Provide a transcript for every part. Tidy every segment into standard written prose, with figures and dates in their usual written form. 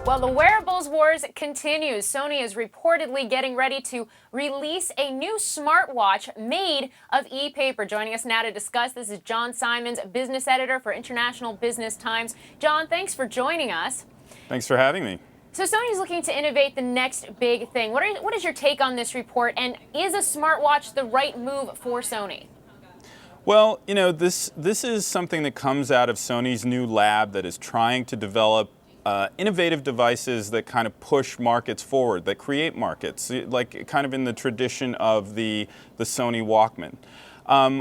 Well, the wearables wars continues. Sony is reportedly getting ready to release a new smartwatch made of e-paper. Joining us now to discuss this is John Simons, business editor for International Business Times. John, thanks for joining us. Thanks for having me. So Sony's looking to innovate the next big thing. What is your take on this report, and is a smartwatch the right move for Sony? Well, you know, this is something that comes out of Sony's new lab that is trying to develop innovative devices that kind of push markets forward, that create markets, like kind of in the tradition of the Sony Walkman.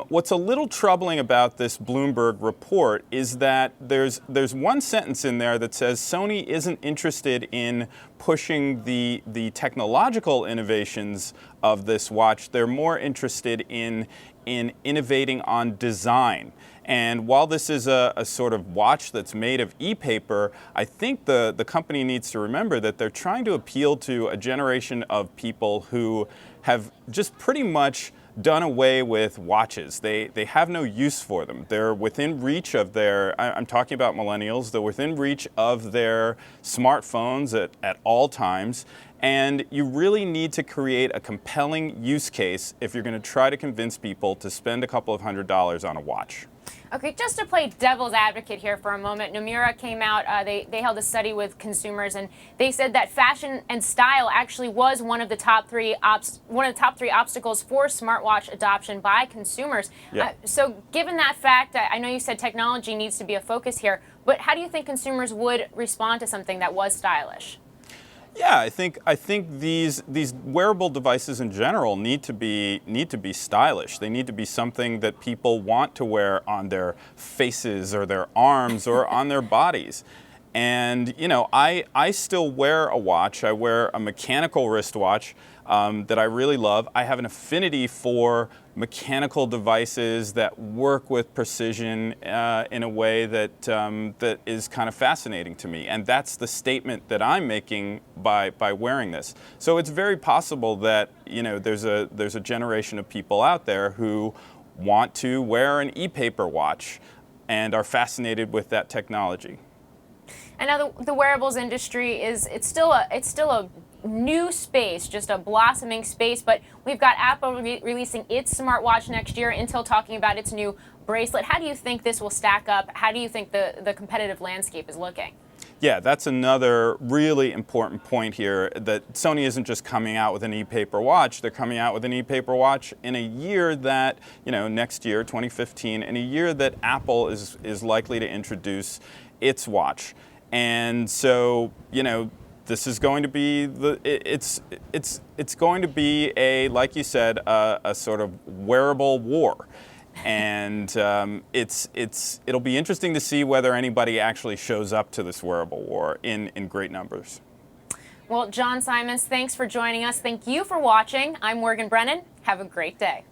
What's a little troubling about this Bloomberg report is that there's one sentence in there that says Sony isn't interested in pushing the technological innovations of this watch. They're more interested in innovating on design. And while this is a sort of watch that's made of e-paper, I think the company needs to remember that they're trying to appeal to a generation of people who have just pretty much done away with watches. They have no use for them. They're within reach of I'm talking about millennials, they're within reach of their smartphones at all times. And you really need to create a compelling use case if you're going to try to convince people to spend a couple of $100s on a watch. Okay, just to play devil's advocate here for a moment, Nomura came out, they held a study with consumers, and they said that fashion and style actually was one of the top three obstacles for smartwatch adoption by consumers. Yeah. So given that fact, I know you said technology needs to be a focus here, but how do you think consumers would respond to something that was stylish? Yeah, I think these wearable devices in general need to be stylish. They need to be something that people want to wear on their faces or their arms or on their bodies. And you know, I still wear a watch. I wear a mechanical wristwatch that I really love. I have an affinity for mechanical devices that work with precision in a way that is kind of fascinating to me. And that's the statement that I'm making by wearing this. So it's very possible that, you know, there's a generation of people out there who want to wear an e-paper watch and are fascinated with that technology. And now the wearables industry it's still a new space, just a blossoming space, but we've got Apple releasing its smartwatch next year, Intel talking about its new bracelet. How do you think this will stack up? How do you think the competitive landscape is looking? Yeah, that's another really important point here, that Sony isn't just coming out with an e-paper watch, they're coming out with an e-paper watch in a year that, you know, next year, 2015, in a year that Apple is likely to introduce its watch. And so, you know, this is going to be it's going to be like you said, a sort of wearable war. And it'll be interesting to see whether anybody actually shows up to this wearable war in great numbers. Well, John Simons, thanks for joining us. Thank you for watching. I'm Morgan Brennan. Have a great day.